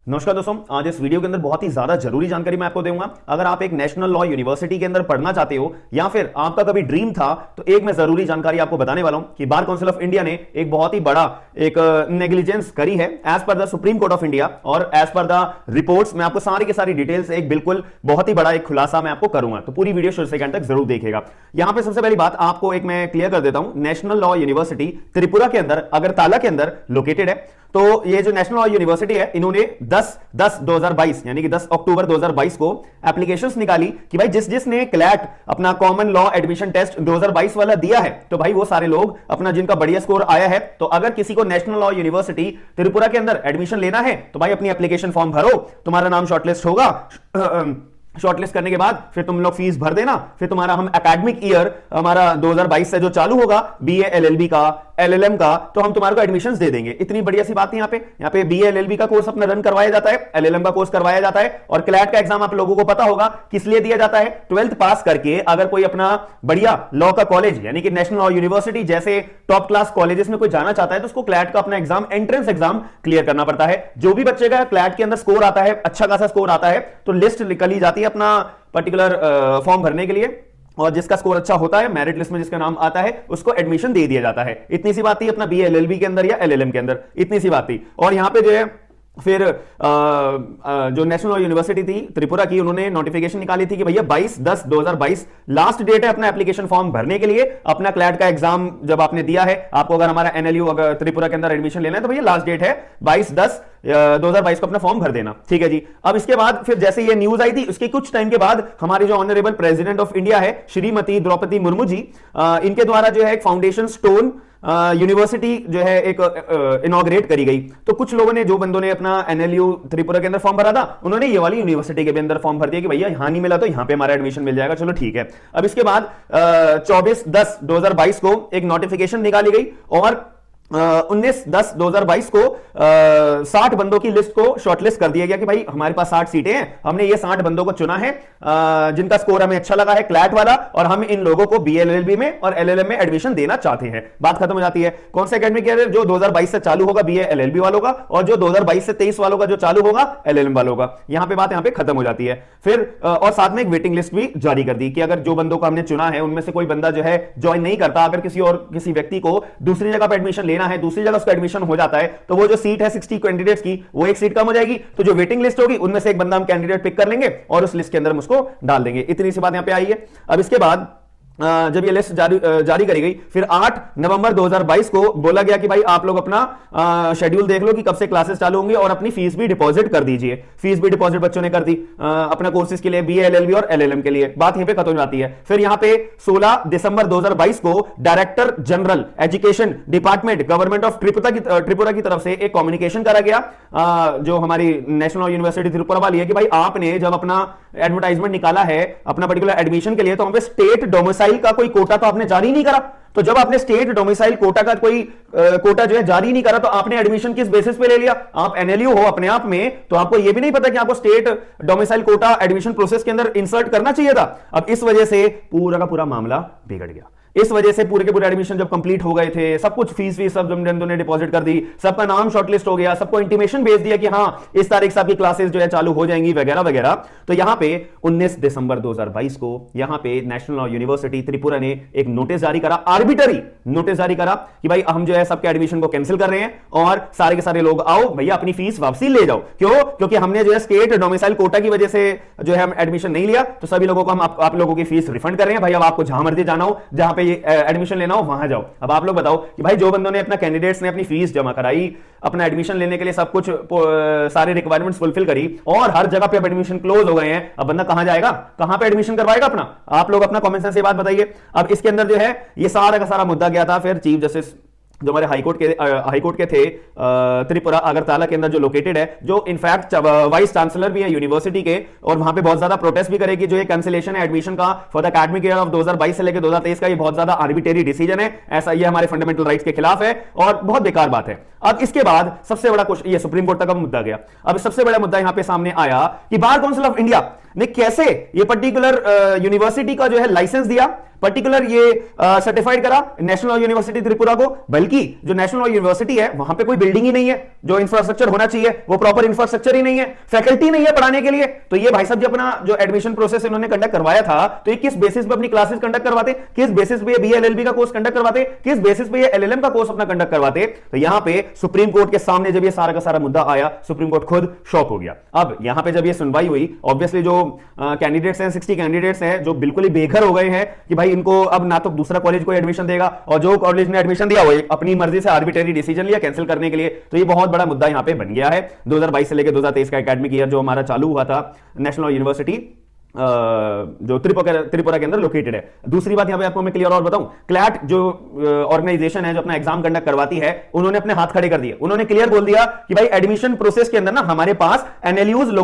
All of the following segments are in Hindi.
नमस्कार दोस्तों, आज इस वीडियो के अंदर बहुत ही ज्यादा जरूरी जानकारी मैं आपको दूंगा। अगर आप एक नेशनल लॉ यूनिवर्सिटी के अंदर पढ़ना चाहते हो या फिर आपका कभी ड्रीम था, तो एक मैं जरूरी जानकारी आपको बताने वाला हूं कि बार काउंसिल ऑफ इंडिया ने एक बहुत ही बड़ा एक नेग्लिजेंस करी है as per the Supreme Court of India. और एज पर द रिपोर्ट्स मैं आपको सारी की सारी डिटेल्स एक बिल्कुल बहुत ही बड़ा एक खुलासा मैं आपको करूंगा, तो पूरी वीडियो शुरू से एंड तक जरूर देखिएगा। यहां पर सबसे पहली बात आपको एक मैं क्लियर कर देता हूं, नेशनल लॉ यूनिवर्सिटी त्रिपुरा के अंदर अगरतला के अंदर लोकेटेड है। तो ये जो नेशनल लॉ यूनिवर्सिटी है, इन्होंने 10/10/2022 यानी कि 10 अक्टूबर 2022 को एप्लीकेशंस निकाली कि भाई जिसने क्लैट अपना कॉमन लॉ एडमिशन टेस्ट 2022 वाला दिया है, तो भाई वो सारे लोग अपना जिनका बढ़िया स्कोर आया है, तो अगर किसी को नेशनल लॉ यूनिवर्सिटी त्रिपुरा के अंदर एडमिशन लेना है तो भाई अपनी एप्लीकेशन फॉर्म भरो, तुम्हारा नाम शॉर्टलिस्ट होगा। शॉर्टलिस्ट करने के बाद फिर तुम लोग फीस भर देना, फिर तुम्हारा हम एकेडमिक ईयर हमारा 2022 से जो चालू होगा बीए एलएलबी का एलएलएम का, तो हम तुम्हारे को एडमिशंस दे देंगे। इतनी बढ़िया सी बात है। यहाँ पे बीए एलएलबी का कोर्स अपना रन करवाया जाता है, एलएलएम का कोर्स करवाया जाता है, और क्लैट का एग्जाम आप लोगों को पता होगा किस लिए दिया जाता है। 12th पास करके अगर कोई अपना बढ़िया लॉ का कॉलेज यानी कि नेशनल लॉ यूनिवर्सिटी जैसे टॉप क्लास कॉलेजेस में कोई जाना चाहता है, तो उसको क्लैट का अपना एग्जाम एंट्रेंस एग्जाम क्लियर करना पड़ता है। जो भी बच्चे का क्लैट के अंदर स्कोर आता है, अच्छा खासा स्कोर आता है, तो लिस्ट निकली जाती है अपना पर्टिकुलर फॉर्म भरने के लिए, और जिसका स्कोर अच्छा होता है, मेरिट लिस्ट में जिसका नाम आता है, उसको एडमिशन दे दिया जाता है। इतनी सी बात थी अपना बी एलएलबी के अंदर या एलएलएम के अंदर, इतनी सी बात थी। और यहां पे जो है फिर जो नेशनल लॉ यूनिवर्सिटी थी त्रिपुरा की, उन्होंने नोटिफिकेशन निकाली थी कि भैया 22/10/2022 लास्ट डेट है अपना एप्लीकेशन फॉर्म भरने के लिए। अपना क्लैट का एग्जाम जब आपने दिया है, आपको अगर हमारा एनएलयू अगर त्रिपुरा के अंदर एडमिशन लेना है, तो भैया लास्ट डेट है 22/10/2022 को अपना फॉर्म भर देना। ठीक है जी। अब इसके बाद फिर जैसे ये न्यूज आई थी, उसके कुछ टाइम के बाद हमारे जो ऑनरेबल प्रेसिडेंट ऑफ इंडिया है श्रीमती द्रौपदी मुर्मू जी, इनके द्वारा जो है एक फाउंडेशन स्टोन यूनिवर्सिटी जो है एक इनॉग्रेट करी गई। तो कुछ लोगों ने, जो बंदों ने अपना एनएलयू त्रिपुरा के अंदर फॉर्म भरा था, उन्होंने ये वाली यूनिवर्सिटी के भी अंदर फॉर्म भर दिया कि भैया यहां नहीं मिला तो यहां पे हमारा एडमिशन मिल जाएगा, चलो ठीक है। अब इसके बाद 24/10/2022 को एक नोटिफिकेशन निकाली गई, और 19/10/2022 को 60 बंदों की लिस्ट को शॉर्टलिस्ट कर दिया गया कि भाई हमारे पास 60 सीटें हैं, हमने ये 60 बंदों को चुना है जिनका स्कोर हमें अच्छा लगा है क्लैट वाला, और हम इन लोगों को बीएलएलबी में और एलएलएम में एडमिशन देना चाहते हैं। बात खत्म हो जाती है। कौन सा एकेडमिक ईयर? जो 2022 से चालू होगा बीए एलएलबी वालों का, और जो 2022 से 23 वालों का जो चालू होगा एलएलएम वालों का। यहां पे बात यहां पे खत्म हो जाती है। फिर और साथ में एक वेटिंग लिस्ट भी जारी कर दी कि अगर जो बंदों को हमने चुना है उनमें से कोई बंदा जो है ज्वाइन नहीं करता, अगर किसी व्यक्ति को दूसरी जगह पर एडमिशन लेना है, दूसरी जगह उसका एडमिशन हो जाता है, तो वो जो सीट है 60 कैंडिडेट्स की, वो एक सीट कम हो जाएगी। तो जो वेटिंग लिस्ट होगी उनमें से एक बंदा हम कैंडिडेट पिक कर लेंगे और उस लिस्ट के अंदर हम उसको डाल देंगे। इतनी सी बात यहां पे आई है। अब इसके बाद जब ये लिस्ट जारी करी गई, फिर 8 नवंबर 2022 को बोला गया कि भाई आप लोग अपना शेड्यूल देख लो कि कब से क्लासेस चालू होंगे, और अपनी फीस भी डिपॉजिट कर दीजिए। फीस भी डिपॉजिट बच्चों ने कर दी अपना कोर्सेज के लिए, बीए एलएलबी और एलएलएम के लिए। बात यहीं पे खत्म हो जाती है। फिर यहां पे 16 दिसंबर 2022 को director general education department government of Tripura की तरफ से एक कम्युनिकेशन करा गया, जो हमारी नेशनल यूनिवर्सिटी त्रिपुरा वाली है, कि भाई आपने जब अपना एडवर्टाइजमेंट निकाला है अपना पर्टिकुलर एडमिशन के लिए, तो वहां पे स्टेट डोमिसाइल का कोई कोटा तो आपने जारी नहीं करा। तो जब आपने स्टेट डोमिसाइल कोटा का कोई कोटा जो है जारी नहीं करा, तो आपने एडमिशन किस बेसिस पे ले लिया? आप एनएलयू हो अपने आप में, तो आपको यह भी नहीं पता कि आपको state domicile quota admission process के अंदर इंसर्ट करना चाहिए था। अब इस वजह से पूरा का पूरा मामला बिगड़ गया। इस वजह से पूरे के पूरे एडमिशन जब कंप्लीट हो गए थे, सब कुछ फीस सब बंदों ने डिपॉजिट कर दी, सबका नाम शॉर्टलिस्ट हो गया, सबको इंटीमेशन भेज दिया कि हां इस तारीख से आपकी क्लासेस जो है चालू हो जाएंगी वगैरह वगैरह। तो यहां पे 19 दिसंबर 2022 को यहां पे नेशनल लॉ यूनिवर्सिटी त्रिपुरा ने एक नोटिस जारी करा, आर्बिटरी नोटिस जारी करा कि भाई हम जो है सबके एडमिशन को कैंसिल कर रहे हैं, और सारे के सारे लोग आओ भैया अपनी फीस वापसी ले जाओ। क्यों? क्योंकि हमने जो है स्टेट डोमिसाइल कोटा की वजह से जो है हम एडमिशन नहीं लिया, तो सभी लोगों को हम आप लोगों की फीस रिफंड कर रहे हैं। भाई अब आपको जहां मर्जी जाना हो, जहां पे एडमिशन लेना हो वहां जाओ। अब आप लोग बताओ कि भाई जो बंदों ने अपना कैंडिडेट्स ने अपनी फीस जमा कराई, अपना एडमिशन लेने के लिए सब कुछ सारे रिक्वायरमेंट्स फुलफिल करी, और हर जगह पे एडमिशन क्लोज हो गए हैं, अब बंदा कहां जाएगा, कहां पे एडमिशन करवाएगा अपना? आप लोग अपना कॉमन सेंस से बात बताइए। अब इसके अंदर जो है ये सारा का सारा मुद्दा गया था फिर चीफ जस्टिस जो हमारे हाईकोर्ट के थे त्रिपुरा अगरतला के अंदर जो लोकेटेड है, जो इनफैक्ट वाइस चांसलर भी है यूनिवर्सिटी के, और वहां पे बहुत ज्यादा प्रोटेस्ट भी करेगी। जो ये कैंसिलेशन है एडमिशन का for the academic year of 2022 से लेकर 2023 का, ये बहुत ज्यादा आर्बिट्रेरी डिसीजन है, ऐसा ये हमारे फंडामेंटल राइट्स के खिलाफ है और बहुत बेकार बात है। अब इसके बाद सबसे बड़ा क्वेश्चन, ये सुप्रीम कोर्ट तक का मुद्दा गया। अब सबसे बड़ा मुद्दा यहां पे सामने आया कि बार काउंसिल ऑफ इंडिया ने कैसे ये पर्टिकुलर यूनिवर्सिटी का जो है लाइसेंस दिया, पर्टिकुलर ये सर्टिफाइड करा नेशनल यूनिवर्सिटी त्रिपुरा को, बल्कि जो नेशनल यूनिवर्सिटी है वहां पे कोई बिल्डिंग ही नहीं है, जो इंफ्रास्ट्रक्चर होना चाहिए वो प्रॉपर इंफ्रास्ट्रक्चर ही नहीं है, फैकल्टी नहीं है पढ़ाने के लिए। तो ये भाई साहब जी अपना जो एडमिशन प्रोसेस इन्होंने कंडक्ट करवाया था, तो ये किस बेसिस पे अपनी क्लासेस कंडक्ट करवाते, किस बेसिस पे ये बीएलएलबी का कोर्स कंडक्ट करवाते, किस बेसिस पे ये एलएलएम का कोर्स अपना कंडक्ट करवाते। तो यहां पे सुप्रीम कोर्ट के सामने जब ये सारा का सारा मुद्दा आया, सुप्रीम कोर्ट खुद शॉक हो गया। अब यहां पे जब ये सुनवाई हुई, ऑब्वियसली जो कैंडिडेट्स हैं 60 कैंडिडेट्स हैं जो बिल्कुल ही बेघर हो गए हैं कि भाई इनको अब ना तो दूसरा कॉलेज को एडमिशन देगा, और जो कॉलेज ने एडमिशन दिया वो अपनी मर्जी से आर्बिट्रेरी डिसीजन लिया कैंसिल करने के लिए। तो ये बहुत बड़ा मुद्दा यहां पे बन गया है। 2022 से लेकर 2023 का एकेडमिक ईयर जो हमारा चालू हुआ था, नेशनल यूनिवर्सिटी जो त्रिपुरा के अंदर लोकेटेड है। दूसरी बात यहां पे आपको मैं क्लियर और बताऊं, क्लैट जो ऑर्गेनाइजेशन है जो अपना एग्जाम कंडक्ट करवाती है, उन्होंने अपने हाथ खड़े कर दिए, उन्होंने क्लियर बोल दिया कि भाई एडमिशन प्रोसेस के अंदर ना हमारे पास एनएलयूज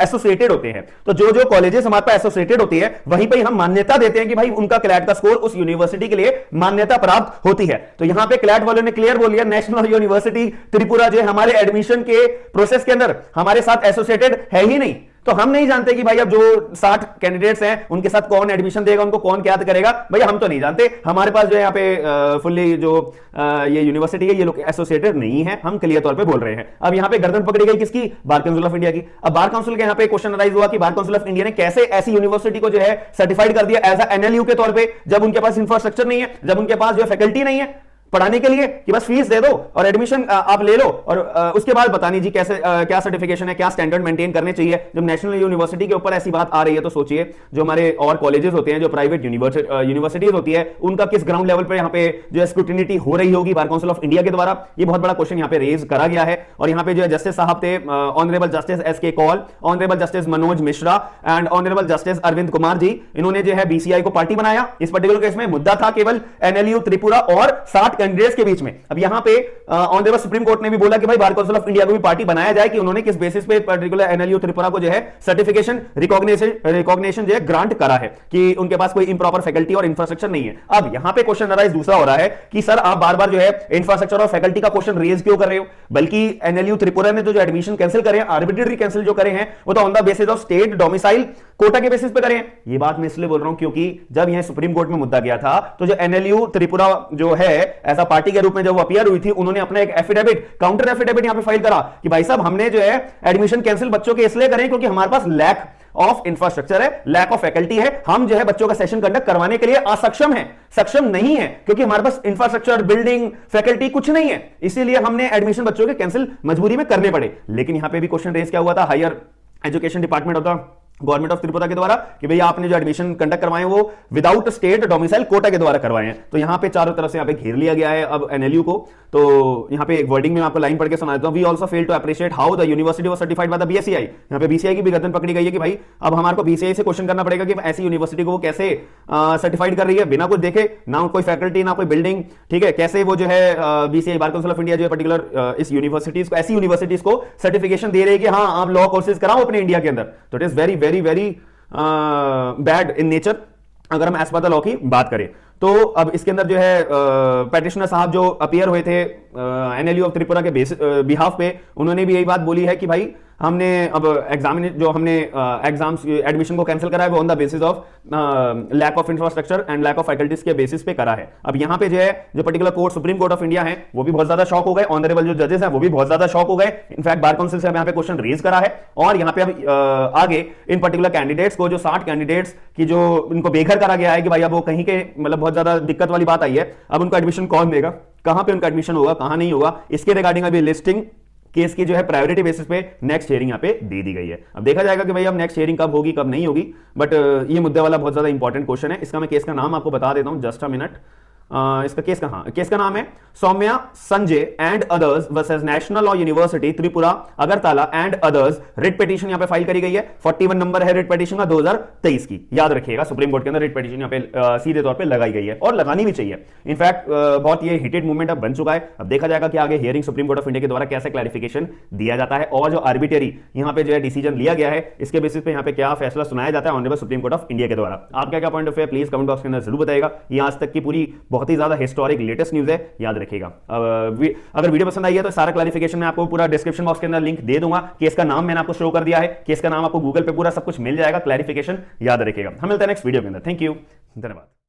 एसोसिएटेड होते हैं, तो जो जो कॉलेजेस हमारे पास एसोसिएटेड होती है वहीं पर हम मान्यता देते हैं कि भाई उनका क्लैट का स्कोर उस यूनिवर्सिटी के लिए मान्यता प्राप्त होती है। तो यहां पे क्लैट वालों ने क्लियर बोल दिया नेशनल यूनिवर्सिटी त्रिपुरा जो हमारे एडमिशन के प्रोसेस के अंदर हमारे साथ एसोसिएटेड है ही नहीं। तो हम नहीं जानते कि भाई अब जो 60 कैंडिडेट्स हैं उनके साथ कौन एडमिशन देगा, उनको कौन क्या करेगा, भैया हम तो नहीं जानते। हमारे पास जो है यहाँ पे फुल्ली जो ये यूनिवर्सिटी है ये लोग एसोसिएटेड नहीं है, हम क्लियर तौर पे बोल रहे हैं। अब यहाँ पे गर्दन पकड़ी गई किसकी, बार काउंसिल ऑफ इंडिया की। अब बार काउंसिल के यहाँ पे क्वेश्चन अराइज हुआ कि बार काउंसिल ऑफ इंडिया ने कैसे ऐसी यूनिवर्सिटी को जो है सर्टिफाइड कर दिया एज अ एनएलयू के तौर पे, जब उनके पास इंफ्रास्ट्रक्चर नहीं है, जब उनके पास जो फैकल्टी नहीं है पढ़ाने के लिए कि बस फीस दे दो और एडमिशन आप ले लो, और उसके बाद बता नहीं जी कैसे क्या सर्टिफिकेशन है, क्या स्टैंडर्ड मेंटेन करने चाहिए। जब नेशनल यूनिवर्सिटी के ऊपर ऐसी बात आ रही है तो सोचिए जो हमारे और कॉलेजेस होते हैं, जो प्राइवेट यूनिवर्सिटीज होती है, उनका किस ग्राउंड लेवल पे यहाँ पे जो स्क्रूटिनिटी हो रही होगी बार काउंसिल ऑफ इंडिया के द्वारा। ये बहुत बड़ा क्वेश्चन यहाँ पे रेज करा गया है। और यहाँ पे जो जस्टिस साहब थे honourable justice S K Kaul, honourable justice Manoj Mishra and honourable justice Arvind Kumar ji, इन्होंने जो है बीसीआई को पार्टी बनाया। इस पर्टिकुलर केस में मुद्दा था केवल एनएलयू त्रिपुरा और 60 कैंडिडेट्स के बीच में। अब यहां पे ऑनरेबल सुप्रीम कोर्ट ने भी बोला कि भाई बार काउंसिल ऑफ इंडिया को भी पार्टी बनाया जाए कि उन्होंने किस बेसिस पे पर्टिकुलर एनएलयू त्रिपुरा को जो है सर्टिफिकेशन रिकॉग्निशन जो है ग्रांट करा है कि उनके पास कोई इंप्रॉपर फैकल्टी और इंफ्रास्ट्रक्चर नहीं है। अब यहां पे क्वेश्चन अराइज दूसरा हो रहा है कि सर आप बार बार जो है इंफ्रास्ट्रक्चर और फैकल्टी का क्वेश्चन रेज क्यों कर रहे हो, बल्कि एनएलयू त्रिपुरा ने जो एडमिशन कैंसिल करे, आर्बिट्रेरी कैंसिल जो करे हैं, वो तो on the basis of state domicile quota के बेसिस पे करे हैं। ये बात मैं इसलिए बोल रहा हूं क्योंकि जब यह सुप्रीम कोर्ट में मुद्दा गया था तो जो एनएलयू त्रिपुरा जो है ऐसा पार्टी के रूप में जब अपीयर हुई थी, उन्होंने अपना एक एफिडेविट, काउंटर एफिडेविट यहां पे फाइल करा कि भाई साहब हमने जो है एडमिशन कैंसिल बच्चों के इसलिए करें क्योंकि हमारे पास लैक ऑफ इंफ्रास्ट्रक्चर है, लैक ऑफ फैकल्टी है, हम जो है बच्चों का सेशन कंडक्ट करवाने के लिए असक्षम है, सक्षम नहीं है क्योंकि हमारे पास इंफ्रास्ट्रक्चर, बिल्डिंग, फैकल्टी कुछ नहीं है, इसीलिए हमने एडमिशन बच्चों के कैंसिल मजबूरी में करने पड़े। लेकिन यहां पे भी क्वेश्चन रेज क्या हुआ था higher education department of the government of Tripura के द्वारा कि भैया आपने जो एडमिशन कंडक्ट करवाए वो विदाउट स्टेट डोमिसाइल कोटा के द्वारा करवाए हैं। तो यहां पे चारों तरफ से यहां पे घेर लिया गया है अब एनएलयू को। तो यहां पे एक वर्डिंग में आपको लाइन पढ़ के सुना देता हूं, we also fail to appreciate how the university was certified by the BSCI. यहां पे बीसीआई की भी गर्दन पकड़ी गई है कि भाई अब हमारे को बीसीआई से क्वेश्चन करना पड़ेगा कि ऐसी यूनिवर्सिटी को वो कैसे सर्टिफाइड कर रही है बिना कुछ देखे, ना कोई फैकल्टी ना कोई बिल्डिंग, ठीक है, कैसे वो जो है BCI bar council of India जो है पर्टिकुलर इस यूनिवर्सिटीज को, ऐसी यूनिवर्सिटीज को सर्टिफिकेशन दे रही है कि हाँ आप लॉ कोर्सेज कराओ अपने इंडिया के अंदर। तो it is very very very bad in nature अगर हम एज पर द लॉ की बात करें। तो अब इसके अंदर जो है पेटिशनर साहब जो अपीयर हुए थे एनएलयू ऑफ त्रिपुरा के बिहाफ पे, उन्होंने भी यही बात बोली है कि भाई हमने अब एग्जाम्स एडमिशन को कैंसिल करा है वो on the basis of lack of infrastructure and lack of faculties के बेसिस पे करा है। अब यहाँ पे जो है जो particular court Supreme Court of India है वो भी बहुत ज्यादा शॉक हो गए, ऑनरेबल जो जजेस हैं वो भी बहुत ज्यादा शॉक हो गए। इनफैक्ट बार काउंसिल से यहाँ पे क्वेश्चन रेज करा है और यहाँ पे अब आगे इन पर्टिकुलर कैंडिडेट्स को जो 60 कैंडिडेट्स की जो इनको बेघर करा गया है कि भाई अब वो कहीं के मतलब बहुत ज्यादा दिक्कत वाली बात आई है, अब उनको एडमिशन कौन देगा, कहां पे उनका एडमिशन होगा, कहां नहीं होगा, इसके रिगार्डिंग अभी लिस्टिंग केस की जो है प्रायोरिटी बेसिस पे नेक्स्ट हियरिंग यहाँ पे दे दी गई है। अब देखा जाएगा कि भाई अब नेक्स्ट हियरिंग कब होगी कब नहीं होगी, बट ये मुद्दे वाला बहुत ज्यादा इंपॉर्टेंट क्वेश्चन है। इसका मैं केस का नाम आपको बता देता हूं, जस्ट अ मिनट। इसका केस का नाम है Soumya Sanjay and others versus national law university Tripura Agartala and others. Writ petition यहां पे फाइल करी गई है, 41 नंबर है रिट पिटीशन का 2023 की। याद रखिएगा सुप्रीम कोर्ट के अंदर रिट पिटीशन यहां पे सीधे तौर पे लगाई गई है और लगानी भी चाहिए। इनफैक्ट बहुत ये हिटेड मूवमेंट अब बन चुका है। अब देखा जाएगा कि आगे hearing supreme Court of India के द्वारा कैसे क्लैरिफिकेशन दिया जाता है और जो आर्बिट्रेरी यहां पे जो है डिसीजन लिया गया है इसके बेसिस पे यहां पे क्या फैसला सुनाया जाता है honourable supreme Court of India के द्वारा। आपका क्या पॉइंट ऑफ व्यू है प्लीज कमेंट बॉक्स के अंदर जरूर बताएगा। ये आज तक की पूरी बहुत बहुत ही ज्यादा हिस्टोरिक लेटेस्ट न्यूज है, याद रखिएगा। अगर वीडियो पसंद आई है तो सारा क्लैरिफिकेशन मैं आपको पूरा डिस्क्रिप्शन बॉक्स के अंदर लिंक दे दूंगा। केस का नाम मैंने आपको शो कर दिया है, केस का नाम आपको गूगल पे पूरा सब कुछ मिल जाएगा, क्लैरिफिकेशन याद रखिएगा। हम मिलते हैं नेक्स्ट वीडियो के अंदर। थैंक यू, धन्यवाद।